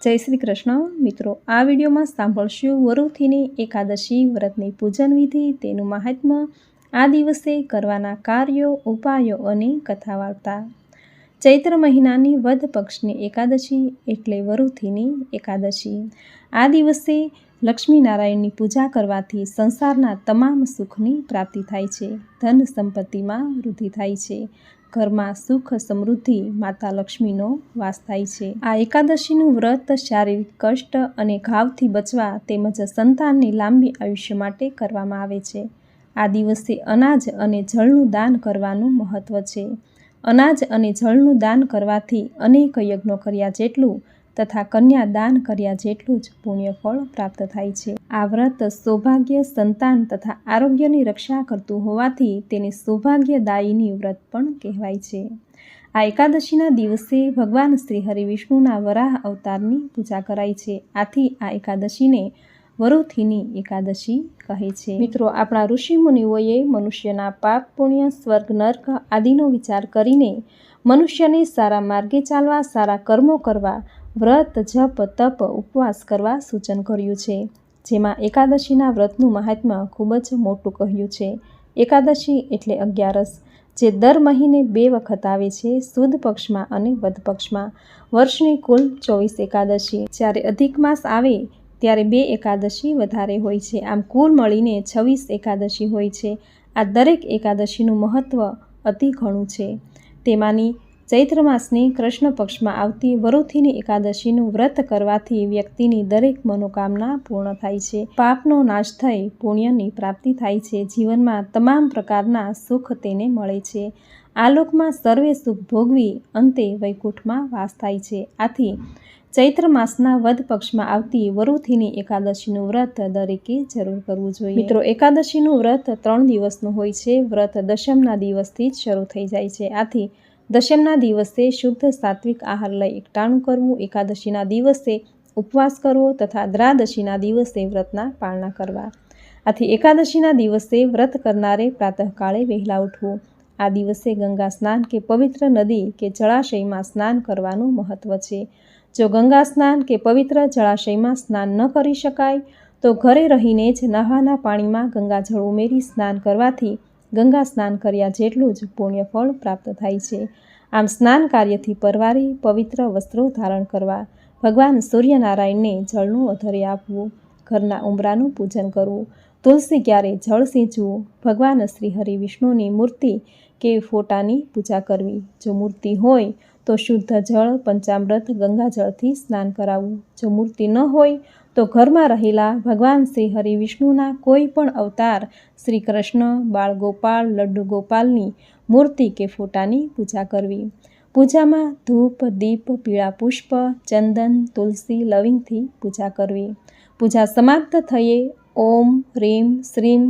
જય શ્રી કૃષ્ણ મિત્રો, આ વિડીયોમાં સાંભળશું વરુથીની એકાદશી વ્રતની પૂજન વિધિ, તેનું મહાત્મ્ય, આ દિવસે કરવાના કાર્યો, ઉપાયો અને કથા વાર્તા। ચૈત્ર મહિનાની વદ પક્ષની એકાદશી એટલે વરુથીની એકાદશી। આ દિવસે લક્ષ્મીનારાયણની પૂજા કરવાથી સંસારના તમામ સુખની પ્રાપ્તિ થાય છે, ધન સંપત્તિમાં વૃદ્ધિ થાય છે, ઘરમાં સુખ સમૃદ્ધિ માતા લક્ષ્મીનો વાસ થાય છે। આ એકાદશીનું વ્રત શારીરિક કષ્ટ અને ઘાવથી બચવા તેમજ સંતાનની લાંબી આયુષ્ય માટે કરવામાં આવે છે। આ દિવસે અનાજ અને જળનું દાન કરવાનું મહત્વ છે। અનાજ અને જળનું દાન કરવાથી અનેક યજ્ઞો કર્યા જેટલું તથા કન્યા દાન કર્યા જેટલું જ પુણ્યફળ પ્રાપ્ત થાય છે। આ વ્રત સૌભાગ્ય, સંતાન તથા આરોગ્યની રક્ષા કરતું હોવાથી તેને સૌભાગ્યદાયીની વ્રત પણ કહેવાય છે। આ એકાદશીના દિવસે ભગવાન શ્રી હરિ વિષ્ણુના વરાહ અવતારની પૂજા કરાય છે, આથી આ એકાદશીને વરુથીની એકાદશી કહે છે। મિત્રો, આપણા ઋષિ મુનિઓએ મનુષ્યના પાપ પુણ્ય, સ્વર્ગ નર્ક આદિનો વિચાર કરીને મનુષ્યને સારા માર્ગે ચાલવા, સારા કર્મો કરવા, વ્રત, જપ, તપ, ઉપવાસ કરવા સૂચન કર્યું છે, જેમાં એકાદશીના વ્રતનું મહાત્મ્ય ખૂબ જ મોટું કહ્યું છે। એકાદશી એટલે 11, જે દર મહિને 2 વખત આવે છે, સુદ પક્ષમાં અને વદ પક્ષમાં। વર્ષની કુલ 24 એકાદશી, જ્યારે અધિક માસ આવે ત્યારે 2 એકાદશી વધારે હોય છે, આમ કુલ મળીને 26 એકાદશી હોય છે। આ દરેક એકાદશીનું મહત્વ અતિ ઘણું છે। તેમાંની ચૈત્ર માસની કૃષ્ણ પક્ષમાં આવતી વરુથીની એકાદશીનું વ્રત કરવાથી વ્યક્તિની દરેક મનોકામના પૂર્ણ થાય છે, પાપનો નાશ થઈ પુણ્યની પ્રાપ્તિ થાય છે, જીવનમાં તમામ પ્રકારના સુખ તેને મળે છે, આલોકમાં સર્વે સુખ ભોગવી અંતે વૈકુંઠમાં વાસ થાય છે। આથી ચૈત્ર માસના વદ પક્ષમાં આવતી વરુથીની એકાદશીનું વ્રત દરેકે જરૂર કરવું જોઈએ। મિત્રો, એકાદશીનું વ્રત 3 દિવસનું હોય છે। વ્રત દશમના દિવસથી જ શરૂ થઈ જાય છે, આથી દશમના દિવસે શુદ્ધ સાત્વિક આહાર લઈ એકટાણું કરવું, એકાદશીના દિવસે ઉપવાસ કરવો તથા દ્વાદશીના દિવસે વ્રતના પાળના કરવા। આથી એકાદશીના દિવસે વ્રત કરનારે પ્રાતઃકાળે વહેલા ઉઠવું। આ દિવસે ગંગા સ્નાન કે પવિત્ર નદી કે જળાશયમાં સ્નાન કરવાનું મહત્વ છે। જો ગંગા સ્નાન કે પવિત્ર જળાશયમાં સ્નાન ન કરી શકાય તો ઘરે રહીને જ નહાના પાણીમાં ગંગાજળ ઉમેરી સ્નાન કરવાથી ગંગા સ્નાન કર્યા જેટલું જ પુણ્યફળ પ્રાપ્ત થાય છે। આમ સ્નાન કાર્યથી પરવારી પવિત્ર વસ્ત્રો ધારણ કરવા, ભગવાન સૂર્યનારાયણને જળનું અધર્ય આપવું, ઘરના ઉંબરાનું પૂજન કરવું, તુલસી ક્યારે જળ સિંચવું, ભગવાન શ્રી હરિ વિષ્ણુની મૂર્તિ કે ફોટાની પૂજા કરવી, જો મૂર્તિ હોય તો શુદ્ધ જળ, પંચામૃત, ગંગાજળથી સ્નાન કરાવવું, જો મૂર્તિ ન હોય તો ઘરમાં રહેલા ભગવાન શ્રી હરિ વિષ્ણુના કોઈ પણ અવતાર, શ્રી કૃષ્ણ, બાળ ગોપાલ, લડ્ડુ ગોપાલની મૂર્તિ કે ફોટાની પૂજા કરવી। પૂજામાં ધૂપ, દીપ, પીળા પુષ્પ, ચંદન, તુલસી, લવિંગથી પૂજા કરવી। પૂજા સમાપ્ત થયે ઓમ હ્રીમ શ્રીમ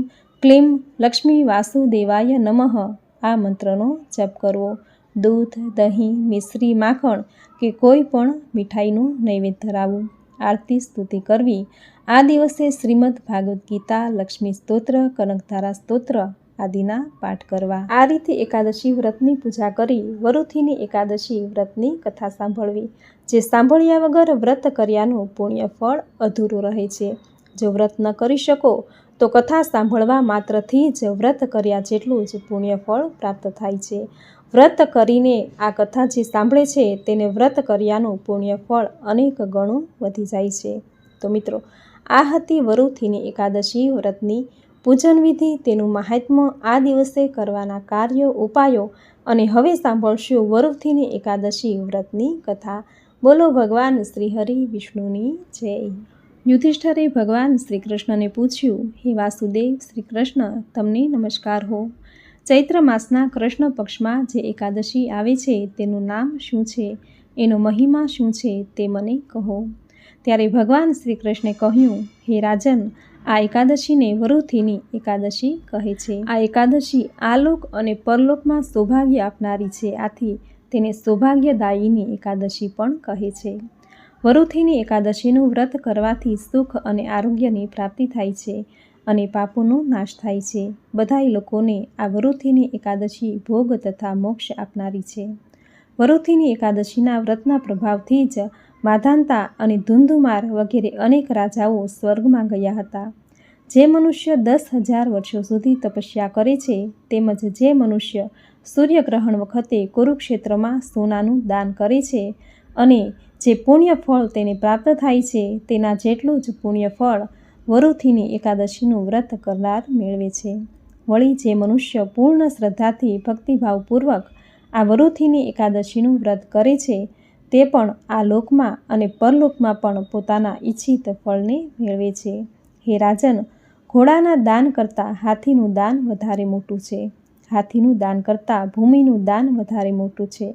ક્લીમ લક્ષ્મી વાસુદેવાય નમઃ આ મંત્રનો જપ કરવો। દૂધ, દહીં, મિશ્રી, માખણ કે કોઈ પણ મીઠાઈનું નૈવેદ્ય ધરાવવું, આરતી સ્તુતિ કરવી। આ દિવસે શ્રીમદ ભાગવત ગીતા, લક્ષ્મી સ્તોત્ર, કનકધારા સ્તોત્ર આદિના પાઠ કરવા। આ રીતે એકાદશી વ્રતની પૂજા કરી વરુથીની એકાદશી વ્રતની કથા સાંભળવી, જે સાંભળ્યા વગર વ્રત કર્યાનું પુણ્ય ફળ અધૂરું રહે છે। જો વ્રત ન કરી શકો તો કથા સાંભળવા માત્રથી જ વ્રત કર્યા જેટલું જ પુણ્ય ફળ પ્રાપ્ત થાય છે। વ્રત કરીને આ કથા જે સાંભળે છે તેને વ્રત કર્યાનું પુણ્ય ફળ અનેક ગણું વધી જાય છે। તો મિત્રો, આ હતી વરુથીની એકાદશી વ્રતની પૂજન વિધિ, તેનું મહાત્મ્ય, આ દિવસે કરવાના કાર્યો, ઉપાયો, અને હવે સાંભળશું વરુથીની એકાદશી વ્રતની કથા। બોલો ભગવાન શ્રી હરિ વિષ્ણુની જય। યુધિષ્ઠરે ભગવાન શ્રી કૃષ્ણને પૂછ્યું, હે વાસુદેવ શ્રી કૃષ્ણ, તમને નમસ્કાર હો। ચૈત્ર માસના કૃષ્ણ પક્ષમાં જે એકાદશી આવે છે તેનું નામ શું છે, એનો મહિમા શું છે તે મને કહો। ત્યારે ભગવાન શ્રી કૃષ્ણે કહ્યું, હે રાજન, આ એકાદશીને વરુથીની એકાદશી કહે છે। આ એકાદશી આલોક અને પરલોકમાં સૌભાગ્ય આપનારી છે, આથી તેને સૌભાગ્યદાયીની એકાદશી પણ કહે છે। વરુથીની એકાદશીનું વ્રત કરવાથી સુખ અને આરોગ્યની પ્રાપ્તિ થાય છે અને પાપોનો નાશ થાય છે। બધાય લોકોને આ વરુથીની એકાદશી ભોગ તથા મોક્ષ આપનારી છે। વરુથીની એકાદશીના વ્રતના પ્રભાવથી જ માધાનતા અને ધુંધુમાર વગેરે અનેક રાજાઓ સ્વર્ગમાં ગયા હતા. જે મનુષ્ય 10,000 વર્ષો સુધી તપસ્યા કરે છે, તેમજ જે મનુષ્ય સૂર્યગ્રહણ વખતે કુરુક્ષેત્રમાં સોનાનું દાન કરે છે અને જે પુણ્ય ફળ તેને પ્રાપ્ત થાય છે, તેના જેટલું જ પુણ્ય ફળ વરુથીની એકાદશીનું વ્રત કરનાર મેળવે છે. વળી જે મનુષ્ય પૂર્ણ શ્રદ્ધાથી ભક્તિભાવપૂર્વક આ વરુથીની એકાદશીનું વ્રત કરે છે, તે પણ આ લોકમાં અને પરલોકમાં પણ પોતાના ઈચ્છિત ફળને મેળવે છે. હે રાજન, ઘોડાના દાન કરતાં હાથીનું દાન વધારે મોટું છે. હાથીનું દાન કરતાં ભૂમિનું દાન વધારે મોટું છે.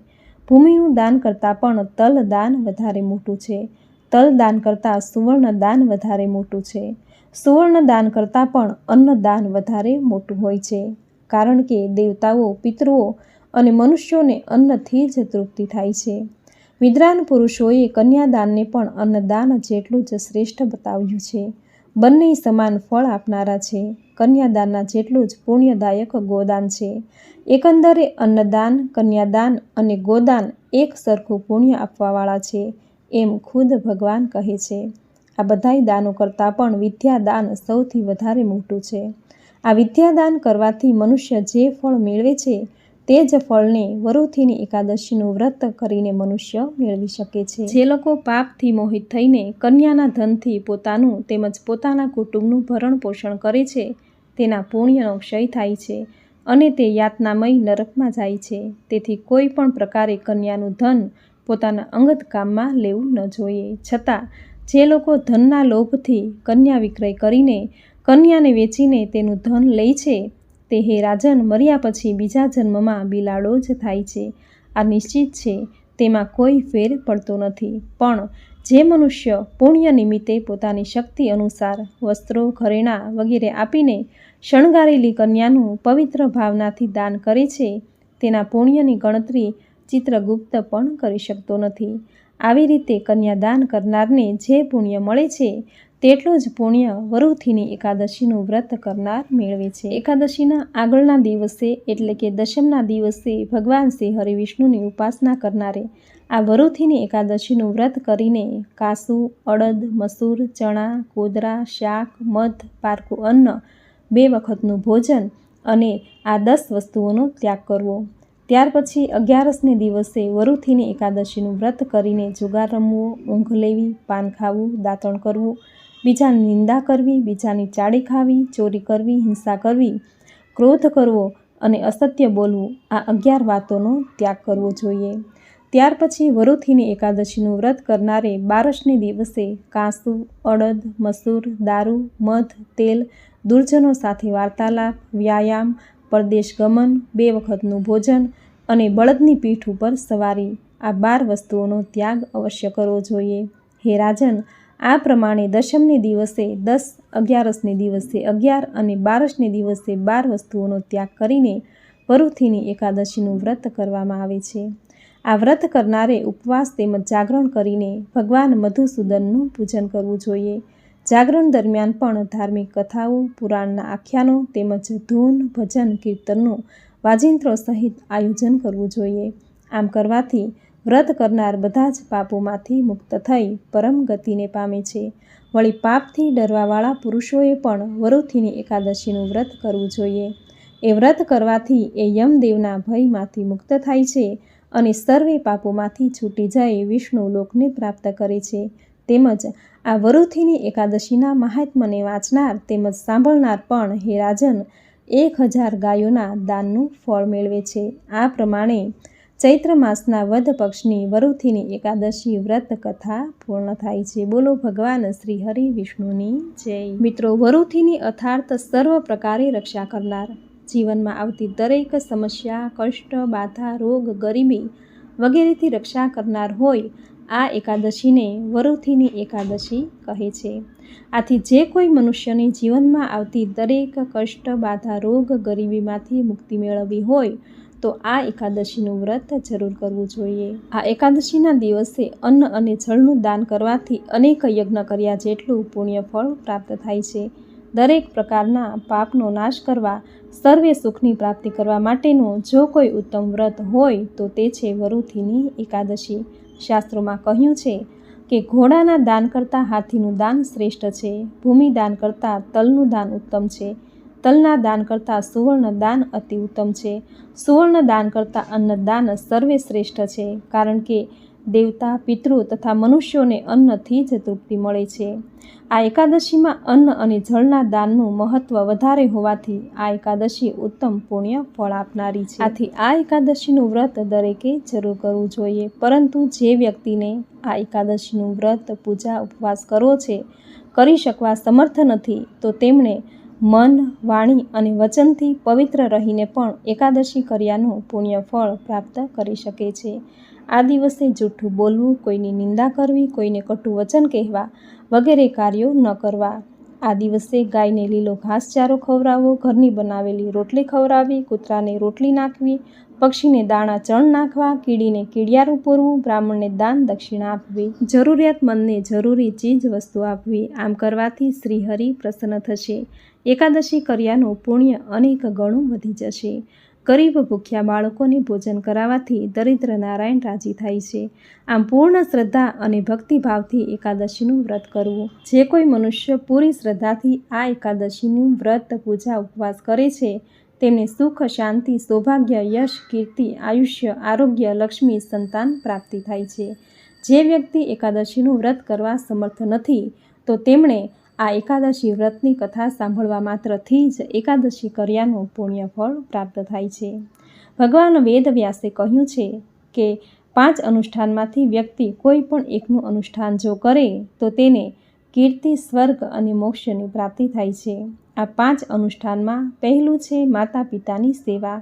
ભૂમિનું દાન કરતાં પણ તલ દાન વધારે મોટું છે. તલ દાન કરતાં સુવર્ણ દાન વધારે મોટું છે. સુવર્ણ દાન કરતાં પણ અન્ન દાન વધારે મોટું હોય છે. કારણ કે દેવતાઓ, પિતૃઓ અને મનુષ્યોને અન્નથી જ તૃપ્તિ થાય છે. વિદ્વાન પુરુષોએ કન્યાદાનને પણ અન્નદાન જેટલું જ શ્રેષ્ઠ બતાવ્યું છે. બંને સમાન ફળ આપનારા છે. કન્યાદાનના જેટલું જ પુણ્યદાયક ગોદાન છે. એકંદરે અન્નદાન, કન્યાદાન અને ગોદાન એક સરખું પુણ્ય આપવાવાળા છે, એમ ખુદ ભગવાન કહે છે. આ બધાય દાનો કરતાં પણ વિદ્યાદાન સૌથી વધારે મોટું છે. આ વિદ્યાદાન કરવાથી મનુષ્ય જે ફળ મેળવે છે, તે જ ફળને વરુથીની એકાદશીનું વ્રત કરીને મનુષ્ય મેળવી શકે છે. જે લોકો પાપથી મોહિત થઈને કન્યાના ધનથી પોતાનું તેમજ પોતાના કુટુંબનું ભરણ પોષણ કરે છે, તેના પુણ્યનો ક્ષય થાય છે અને તે યાતનામય નરકમાં જાય છે. તેથી કોઈ પણ પ્રકારે કન્યાનું ધન પોતાના અંગત કામમાં લેવું ન જોઈએ. છતાં જે લોકો ધનના લોભથી કન્યા વિક્રય કરીને કન્યાને વેચીને તેનું ધન લે છે, તે હે રાજન, મર્યા પછી બીજા જન્મમાં બિલાડો જ થાય છે. આ નિશ્ચિત છે, તેમાં કોઈ ફેર પડતો નથી. પણ જે મનુષ્ય પુણ્ય નિમિત્તે પોતાની શક્તિ અનુસાર વસ્ત્રો, ઘરેણાં વગેરે આપીને શણગારેલી કન્યાનું પવિત્ર ભાવનાથી દાન કરે છે, તેના પુણ્યની ગણતરી ચિત્રગુપ્ત પણ કરી શકતો નથી. આવી રીતે કન્યાદાન કરનારને જે પુણ્ય મળે છે, તેટલું જ પુણ્ય વરુથીની એકાદશીનું વ્રત કરનાર મેળવે છે. એકાદશીના આગળના દિવસે એટલે કે દશમના દિવસે ભગવાન શ્રી હરિવિષ્ણુની ઉપાસના કરનારે આ વરુથીની એકાદશીનું વ્રત કરીને કાસુ, અડદ, મસૂર, ચણા, કોદરા, શાક, મધ, પારકું અન્ન, 2 વખતનું ભોજન અને આ 10 વસ્તુઓનો ત્યાગ કરવો. ત્યાર પછી 11ને દિવસે વરુથીની એકાદશીનું વ્રત કરીને જુગાર રમવો, ઊંઘ લેવી, પાન ખાવું, દાંતણ કરવું, બીજાની નિંદા કરવી, બીજાની ચાડી ખાવી, ચોરી કરવી, હિંસા કરવી, ક્રોધ કરવો અને અસત્ય બોલવું, આ 11 વાતોનો ત્યાગ કરવો જોઈએ. ત્યાર પછી વરુથીની એકાદશીનું વ્રત કરનારે 12ને દિવસે કાસુ, અડદ, મસૂર, દારૂ, મધ, તેલ, દુર્જનો સાથે વાર્તાલાપ, વ્યાયામ, પરદેશ ગમન, 2 વખતનું ભોજન અને બળદની પીઠ ઉપર સવારી, આ 12 વસ્તુઓનો ત્યાગ અવશ્ય કરવો જોઈએ. હે રાજન, આ પ્રમાણે દશમને દિવસે 10, 11ને દિવસે 11 અને 12ને દિવસે 12 વસ્તુઓનો ત્યાગ કરીને વરુથીની એકાદશીનું વ્રત કરવામાં આવે છે. આ વ્રત કરનારે ઉપવાસ તેમજ જાગરણ કરીને ભગવાન મધુસૂદનનું પૂજન કરવું જોઈએ. જાગરણ દરમિયાન પણ ધાર્મિક કથાઓ, પુરાણના આખ્યાનો તેમજ ધૂન, ભજન, કીર્તનનું વાજિંત્રો સહિત આયોજન કરવું જોઈએ. આમ કરવાથી વ્રત કરનાર બધા જ પાપોમાંથી મુક્ત થઈ પરમ ગતિને પામે છે. વળી પાપથી ડરવાવાળા પુરુષોએ પણ વરુથીની એકાદશીનું વ્રત કરવું જોઈએ. એ વ્રત કરવાથી એ યમદેવના ભયમાંથી મુક્ત થાય છે અને સર્વે પાપોમાંથી છૂટી જઈ વિષ્ણુ લોકને પ્રાપ્ત કરે છે. તેમજ આ વરુથીની એકાદશીના મહાત્મ્યને વાંચનાર તેમજ સાંભળનાર પણ હે રાજન 1000 ગાયોના દાનનું ફળ મેળવે છે. આ પ્રમાણે ચૈત્ર માસના વદ પક્ષની વરુથીની એકાદશી વ્રત કથા પૂર્ણ થાય છે. બોલો ભગવાન શ્રી હરિ વિષ્ણુની જય. મિત્રો, વરુથીની અર્થાત સર્વ પ્રકારે રક્ષા કરનાર, જીવનમાં આવતી દરેક સમસ્યા, કષ્ટ, બાધા, રોગ, ગરીબી વગેરેથી રક્ષા કરનાર હોય આ એકાદશીને વરુથીની એકાદશી કહે છે. આથી જે કોઈ મનુષ્યને જીવનમાં આવતી દરેક કષ્ટ, બાધા, રોગ, ગરીબીમાંથી મુક્તિ મેળવવી હોય તો આ એકાદશીનું વ્રત જરૂર કરવું જોઈએ. આ એકાદશીના દિવસે અન્ન અને જળનું દાન કરવાથી અનેક યજ્ઞ કર્યા જેટલું પુણ્ય ફળ પ્રાપ્ત થાય છે. દરેક પ્રકારના પાપનો નાશ કરવા, સર્વે સુખની પ્રાપ્તિ કરવા માટેનું જો કોઈ ઉત્તમ વ્રત હોય તો તે છે વરુથીની એકાદશી. શાસ્ત્રોમાં કહ્યું છે, કે ઘોડાના દાન કરતાં હાથીનું દાન શ્રેષ્ઠ છે, ભૂમિ દાન કરતાં તલનું દાન ઉત્તમ છે, તલના દાન કરતાં સુવર્ણ દાન અતિ ઉત્તમ છે, સુવર્ણ દાન કરતાં અન્નદાન સર્વે શ્રેષ્ઠ છે, કારણ કે દેવતા, પિતૃ તથા મનુષ્યોને અન્નથી જ તૃપ્તિ મળે છે. આ એકાદશીમાં અન્ન અને જળના દાનનું મહત્ત્વ વધારે હોવાથી આ એકાદશી ઉત્તમ પુણ્ય ફળ આપનારી છે. આથી આ એકાદશીનું વ્રત દરેકે જરૂર કરવું જોઈએ. પરંતુ જે વ્યક્તિને આ એકાદશીનું વ્રત, પૂજા, ઉપવાસ કરવો છે, કરી શકવા સમર્થ નથી, તો તેમણે મન, વાણી અને વચનથી પવિત્ર રહીને પણ એકાદશી કર્યાનું પુણ્ય ફળ પ્રાપ્ત કરી શકે છે. આ દિવસે જૂઠું બોલવું, કોઈની નિંદા કરવી, કોઈને કટુ વચન કહેવા વગેરે કાર્યો ન કરવા. આ દિવસે ગાયને લીલો ઘાસચારો ખવડાવવો, ઘરની બનાવેલી રોટલી ખવડાવવી, કૂતરાને રોટલી નાખવી, પક્ષીને દાણા ચણ નાખવા, કીડીને કીડિયારું પૂરવું, બ્રાહ્મણને દાન દક્ષિણા આપવી, જરૂરિયાતમંદને જરૂરી ચીજ વસ્તુ આપવી. આમ કરવાથી શ્રીહરિ પ્રસન્ન થશે. એકાદશી કર્યાનું પુણ્ય અનેક ગણું વધી જશે. ગરીબ ભૂખ્યા બાળકોને ભોજન કરાવવાથી દરિદ્ર નારાયણ રાજી થાય છે. આમ પૂર્ણ શ્રદ્ધા અને ભક્તિભાવથી એકાદશીનું વ્રત કરવું. જે કોઈ મનુષ્ય પૂરી શ્રદ્ધાથી આ એકાદશીનું વ્રત, પૂજા, ઉપવાસ કરે છે, તેમને સુખ, શાંતિ, સૌભાગ્ય, યશ, કીર્તિ, આયુષ્ય, આરોગ્ય, લક્ષ્મી, સંતાન પ્રાપ્તિ થાય છે. જે વ્યક્તિ એકાદશીનું વ્રત કરવા સમર્થ નથી, તો તેમણે આ એકાદશી વ્રતની કથા સાંભળવા માત્રથી જ એકાદશી કર્યાનું પુણ્ય ફળ પ્રાપ્ત થાય છે. ભગવાન વેદવ્યાસે કહ્યું છે કે 5 અનુષ્ઠાનમાંથી વ્યક્તિ કોઈ પણ એકનું અનુષ્ઠાન જો કરે તો તેને કીર્તિ, સ્વર્ગ અને મોક્ષની પ્રાપ્તિ થાય છે. આ 5 અનુષ્ઠાનમાં પહેલું છે માતા પિતાની સેવા,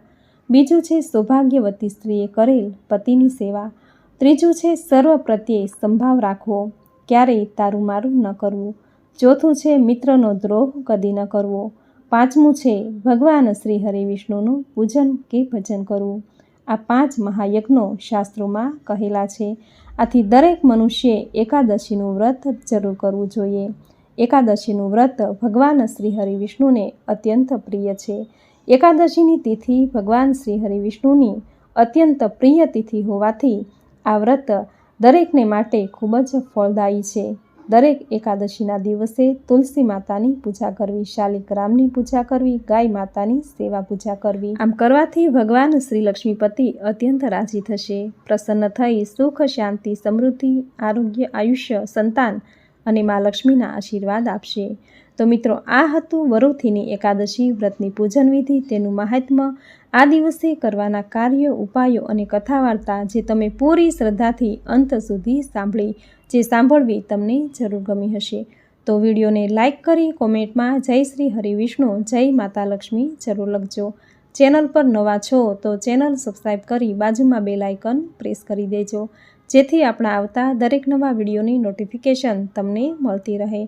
બીજું છે સૌભાગ્યવતી સ્ત્રીએ કરેલ પતિની સેવા, ત્રીજું છે સર્વ પ્રત્યે સંભાવ રાખવો, ક્યારેય તારું મારું ન કરવું, ચોથું છે મિત્રનો દ્રોહ કદી ન કરવો, પાંચમું છે ભગવાન શ્રી હરિ વિષ્ણુનું પૂજન કે ભજન કરવું. આ 5 મહાયજ્ઞો શાસ્ત્રોમાં કહેલા છે. આથી દરેક મનુષ્યે એકાદશીનું વ્રત જરૂર કરવું જોઈએ. એકાદશીનું વ્રત ભગવાન શ્રી હરિ વિષ્ણુને અત્યંત પ્રિય છે. એકાદશીની તિથિ ભગવાન શ્રી હરિ વિષ્ણુની અત્યંત પ્રિય તિથિ હોવાથી આ વ્રત દરેકને માટે ખૂબ જ ફળદાયી છે. દરેક એકાદશીના દિવસે તુલસી માતાની પૂજા કરવી, શાલિગ્રામની પૂજા કરવી, ગાય માતાની સેવા પૂજા કરવી. આમ કરવાથી ભગવાન શ્રી લક્ષ્મીપતિ અત્યંત રાજી થશે, પ્રસન્ન થઈ સુખ, શાંતિ, સમૃદ્ધિ, આરોગ્ય, આયુષ્ય, સંતાન અને મા લક્ષ્મીના આશીર્વાદ આપશે. તો મિત્રો, આ હતું વરોથીની એકાદશી વ્રતની પૂજન વિધિ, તેનું મહાત્મ્ય, આ દિવસે કરવાના કાર્યો, ઉપાયો અને કથા વાર્તા જે તમે પૂરી શ્રદ્ધાથી અંત સુધી સાંભળવી તમને જરૂર ગમી હશે. તો વિડીયોને લાઇક કરી કોમેન્ટમાં જય શ્રી હરિવિષ્ણુ, જય માતા લક્ષ્મી જરૂર લખજો. ચેનલ પર નવા છો તો ચેનલ સબસ્ક્રાઈબ કરી બાજુમાં બેલ આઇકન પ્રેસ કરી દેજો, જેથી આપણા આવતા દરેક નવા વિડીયોની નોટિફિકેશન તમને મળતી રહે.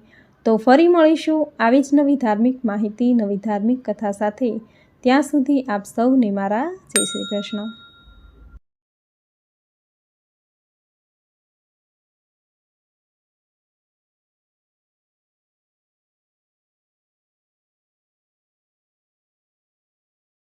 તો ફરી મળીશું આવી જ નવી ધાર્મિક માહિતી, નવી ધાર્મિક કથા સાથે. ત્યાં સુધી આપ સૌને મારા જય શ્રી કૃષ્ણ.